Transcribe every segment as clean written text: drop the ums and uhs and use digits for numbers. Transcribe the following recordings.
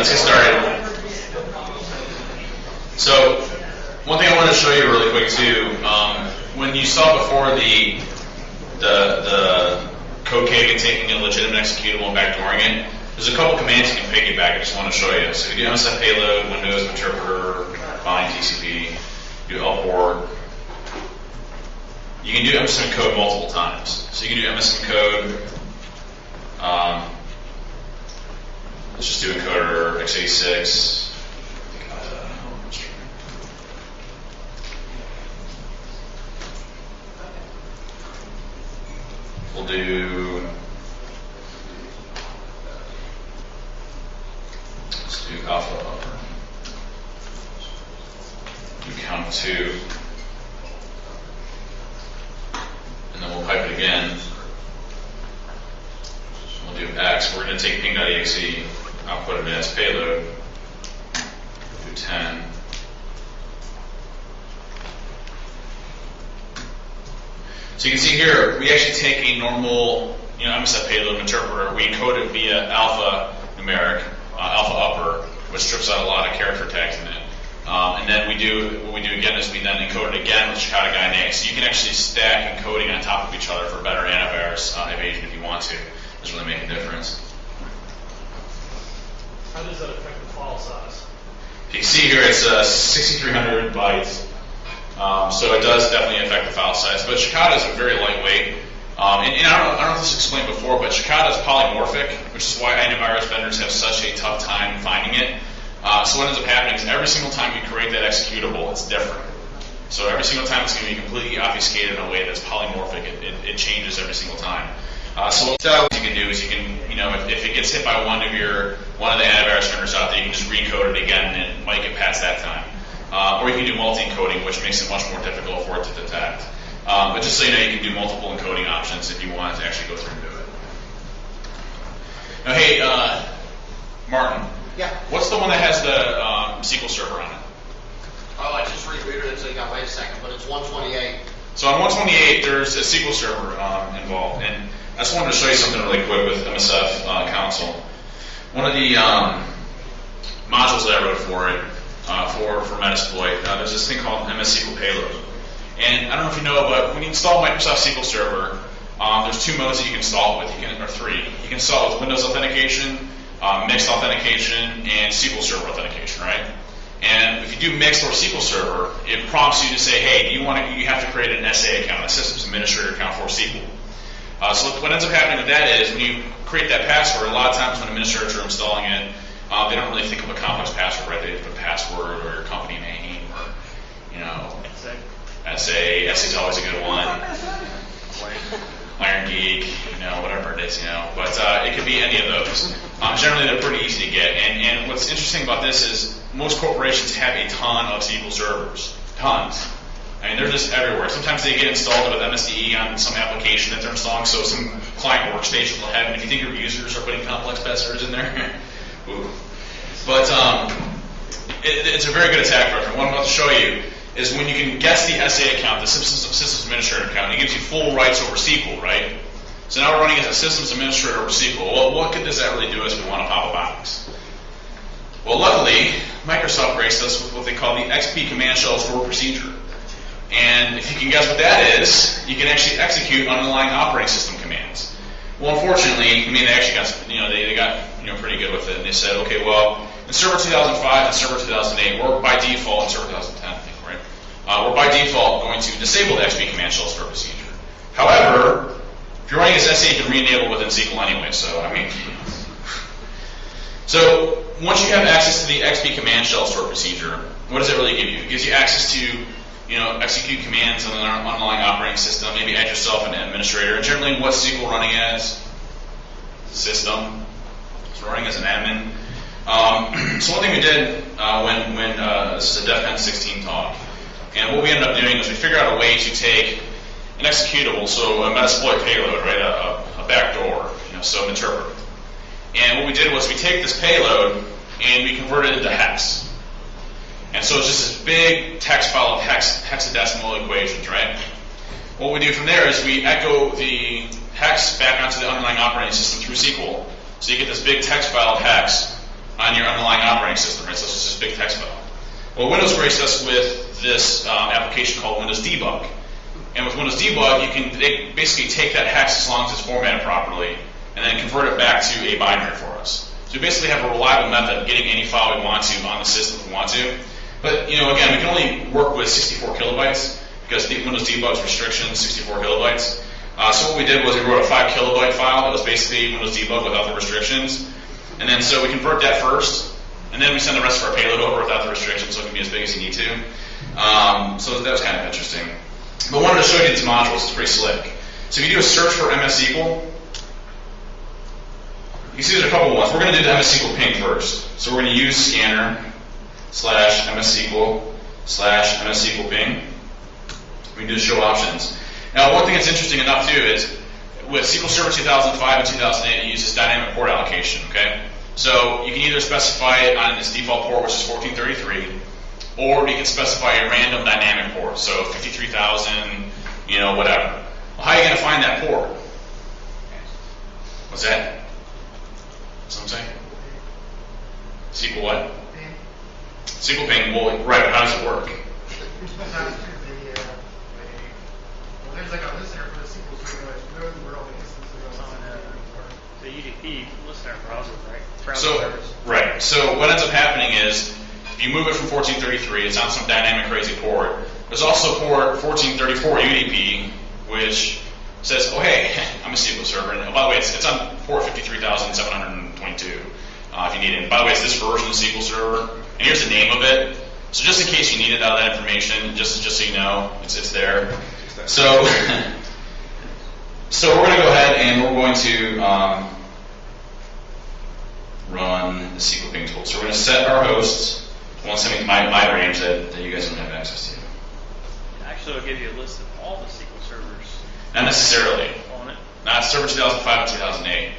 let's get started. So, one thing I wanted to show you really quick too, when you saw before the code cake taking a legitimate executable and backdooring it, there's a couple commands you can piggyback. I just want to show you. So you do MSF payload, Windows interpreter, bind TCP, do lport. You can do MSF code multiple times. So you can do MSF code. Let's just do encoder x86. We'll do. Let's do alpha upper. Do count 2. And then we'll pipe it again. We'll do X. We're going to take ping.exe, output it as payload. Do 10. So you can see here, we actually take a normal, MSF payload interpreter. We encode it via alpha numeric, alpha upper, which strips out a lot of character tags in it. And then what we do again is we then encode it again with Chicago guy next. So you can actually stack encoding on top of each other for better antivirus evasion if you want to. It doesn't really make a difference. How does that affect the file size? You can see here it's 6,300 bytes. So it does definitely affect the file size. But Chicago is very lightweight. And I don't know if this was explained before, but Chicago is polymorphic, which is why antivirus vendors have such a tough time finding it. So what ends up happening is every single time you create that executable, it's different. So every single time it's going to be completely obfuscated in a way that's polymorphic. It changes every single time. So what you can do is you can, if it gets hit by one of the antivirus vendors out there, you can just recode it again and it might get past that time. Or you can do multi-encoding, which makes it much more difficult for it to detect. But just so you know, you can do multiple encoding options if you want to actually go through and do it. Now, hey, Martin. Yeah. What's the one that has the SQL server on it? Oh, I just rebooted it, so you got to wait a second, but it's 128. So on 128, there's a SQL server involved. And I just wanted to show you something really quick with MSF console. One of the modules that I wrote for it, for Metasploit, there's this thing called MS SQL Payload. And I don't know if you know, but when you install Microsoft SQL Server, there's 2 modes that you can install it with, or 3. You can install it with Windows authentication, mixed authentication, and SQL Server authentication, right? And if you do mixed or SQL Server, it prompts you to say, hey, you have to create an SA account, a Systems Administrator account for SQL. So what ends up happening with that is when you create that password, a lot of times when administrators are installing it, they don't really think of a complex password, right? They just put a password or your company name or, SA is always a good one. irongeek, whatever it is, But it could be any of those. Generally, they're pretty easy to get. And what's interesting about this is most corporations have a ton of SQL servers. Tons. I mean, they're just everywhere. Sometimes they get installed with MSDE on some application that they're installing, so some client workstations will have it. If you think your users are putting complex passwords in there, ooh. But it's a very good attack vector. What I'm about to show you is when you can guess the SA account, the Systems Administrator account, it gives you full rights over SQL, right? So now we're running as a Systems Administrator over SQL. Well, what does that really do if we want to pop a box? Well, luckily, Microsoft graced us with what they call the XP command shell store procedure. And if you can guess what that is, you can actually execute underlying operating system commands. Well, unfortunately, they actually got, they got pretty good with it, and they said, okay, well, in Server 2005 and Server 2008, we're by default, in Server 2010, I think, right? We're by default going to disable the XP command shell store procedure. However, if you're running as SA, you can re-enable within SQL anyway, so, So, once you have access to the XP command shell store procedure, what does it really give you? It gives you access to execute commands on an underlying operating system, maybe add yourself an administrator. And generally, what's SQL running as? System. It's running as an admin. So one thing we did when this is a DEF CON 16 talk, and what we ended up doing is we figured out a way to take an executable, so a Metasploit payload, right, a backdoor, so an interpreter. And what we did was we take this payload and we convert it into hex. And so it's just this big text file of hexadecimal equations, right? What we do from there is we echo the hex back onto the underlying operating system through SQL. So you get this big text file of hex on your underlying Well, Windows graced us with this application called Windows Debug. And with Windows Debug, you can basically take that hex as long as it's formatted properly, and then convert it back to a binary for us. So we basically have a reliable method of getting any file we want to on the system if we want to. But again, we can only work with 64 kilobytes because Windows Debug's restriction is 64 kilobytes. So what we did was we wrote a 5 kilobyte file that was basically Windows Debug without the restrictions. And then so we convert that first, and then we send the rest of our payload over without the restrictions, so it can be as big as you need to. So that was kind of interesting. But I wanted to show you these modules. It's pretty slick. So if you do a search for MS SQL, you can see there's a couple ones. We're going to do the MS SQL ping first. So we're going to use scanner /MS SQL/MS SQL ping. We can do show options. Now, one thing that's interesting enough too is with SQL Server 2005 and 2008, it uses dynamic port allocation. Okay, so you can either specify it on its default port, which is 1433, or you can specify a random dynamic port, so 53,000, whatever. Well, how are you going to find that port? What's that? What's what I'm saying? SQL what? Ping. SQL ping. Well, right, but how does it work? There's like a listener for the SQL server that knows where all the instances are on The UDP listener browser, right? Browser So, service. right. So what ends up happening is if you move it from 1433, it's on some dynamic crazy port. There's also port 1434 UDP, which says, oh, hey, I'm a SQL server. And by the way, it's on port 53,722 if you need it. And by the way, it's this version of SQL Server. And here's the name of it. So just in case you needed all that information, just so you know, it's there. So, so we're going to go ahead and we're going to run the SQL ping tool. So we're going to set our hosts to 170 my range that you guys don't have access to. Actually, it'll give you a list of all the SQL servers Not necessarily. on it. Not Server 2005 and 2008.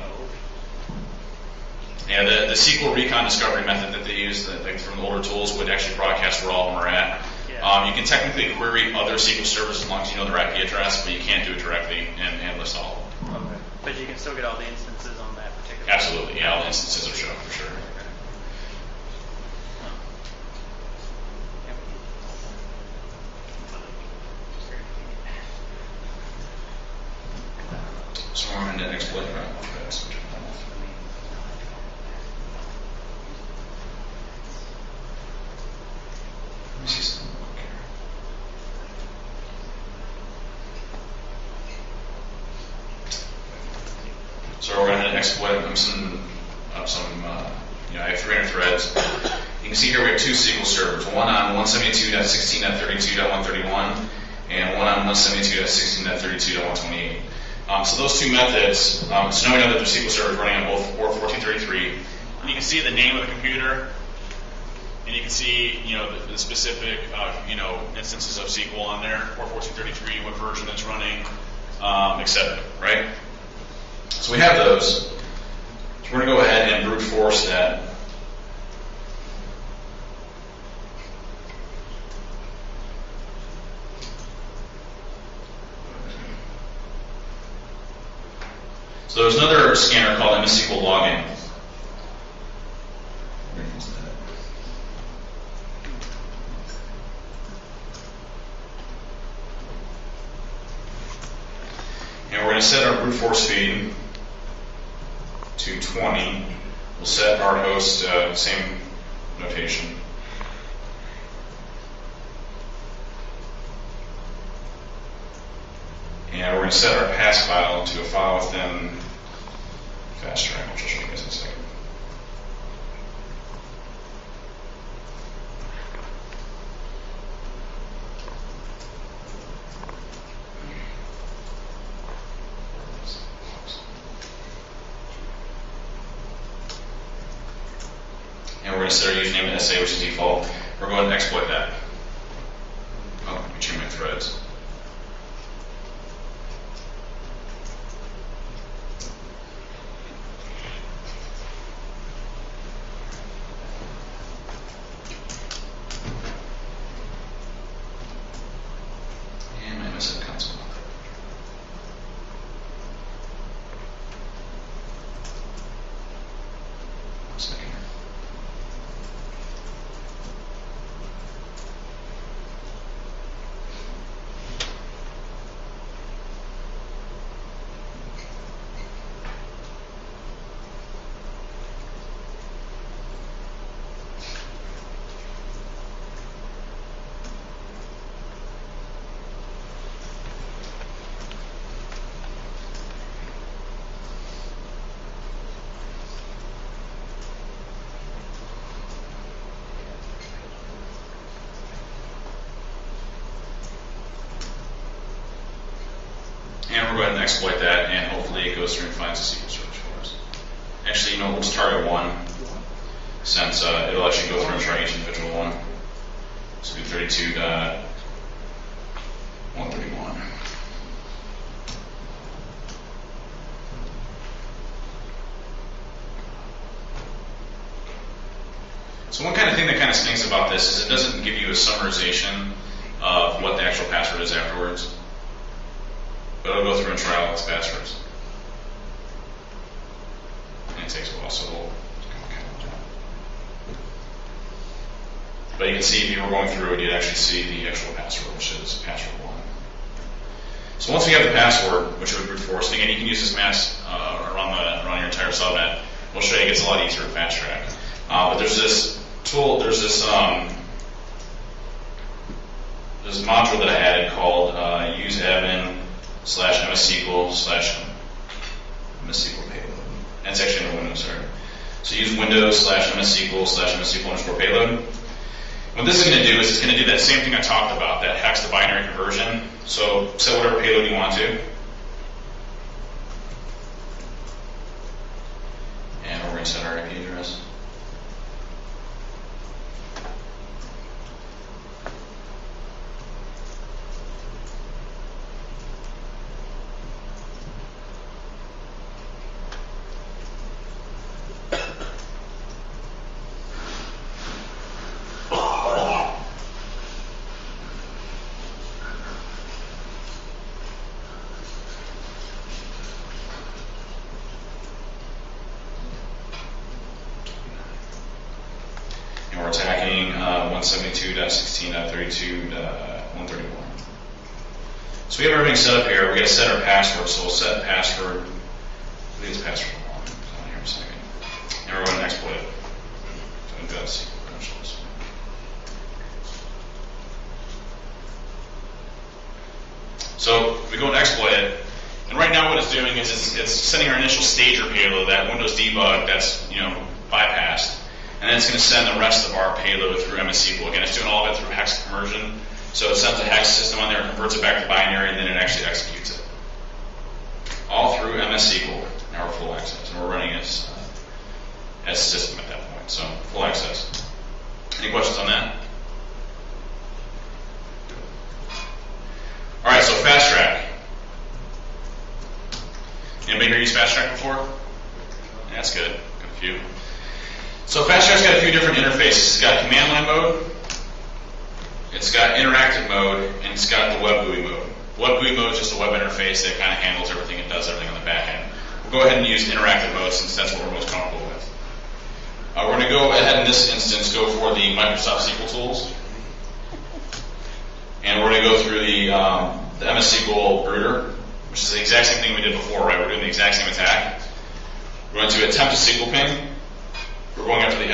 Yeah, the SQL recon discovery method that they use from the older tools would actually broadcast where all of them are at. Yeah. You can technically query other SQL servers as long as you know their IP address, but you can't do it directly and list all of them. Okay. But you can still get all the instances on that particular. Absolutely, yeah, all the instances will show for sure. So we're going to exploit that. Let me see something real quick here. So we're going to exploit I have 300 threads. You can see here we have two SQL servers, one on 172.16.32.131 and one on 172.16.32.128. So those two methods, so now we know that the SQL server is running on both port 1433. And you can see the name of the computer, and you can see the specific instances of SQL on there, port 1433, what version it's running, etc. Right? So we have those. So we're going to go ahead and brute force that. So there's another scanner called MS SQL login. And we're going to set our brute force speed to 20. We'll set our host same notation. And we're going to set our pass file to a file within Fasttrack, which I'll show you guys in a second. And we're going to set our username to SA, which is default. We're going to exploit that. Oh, let me change my threads. And my message console. One second. And we'll go ahead and exploit that, and hopefully it goes through and finds a SQL search for us. Actually, you know, we'll just target one, since it'll actually go through and try each individual one. So do 32.131. So one kind of thing that kind of stinks about this is it doesn't give you a summarization of what the actual password is afterwards. But it'll go through and try all its passwords. And it takes a while, so we'll but you can see if you were going through it, you'd actually see the actual password, which is password 1. So once we have the password, which we brute force, and again, you can use this mass around your entire subnet. We'll show you it gets a lot easier with Fasttrack. But there's this tool, there's this module that I added called useadmin/msql/msql payload. And it's actually in Windows, sorry. So use Windows/msql/msql_payload. What this is going to do is it's going to do that same thing I talked about, that hex to binary conversion. So set whatever payload you want to. And we're going to set our IP address. We're attacking 172.16.32.131. So we have everything set up here. We got to set our password. So we'll set password. I think it's password 1. Here in a second. And we're going to exploit it. So we've got SQL credentials. So we go and exploit it. And right now what it's doing is it's sending our initial stager payload, that Windows debug that's bypassed. And then it's going to send the rest of our payload through MS-SQL. Again, it's doing all of it through hex conversion. So it sends a hex system on there, converts it back to binary, and then it actually executes it. All through MS-SQL. Now we're full access. And we're running as system at that point. So full access. Any questions on that? All right, so Fasttrack. Anybody here use Fasttrack before? Yeah, that's good. Got a few. So Fasttrack's got a few different interfaces. It's got command line mode, it's got interactive mode, and it's got the web GUI mode. Web GUI mode is just a web interface that kind of handles everything and does everything on the back end. We'll go ahead and use interactive mode since that's what we're most comfortable with. We're going to go ahead in this instance go for the Microsoft SQL tools. And we're going to go through the MS-SQL brooder, which is the exact same thing we did before, right? We're doing the exact same attack. We're going to attempt a SQL ping. We're going after the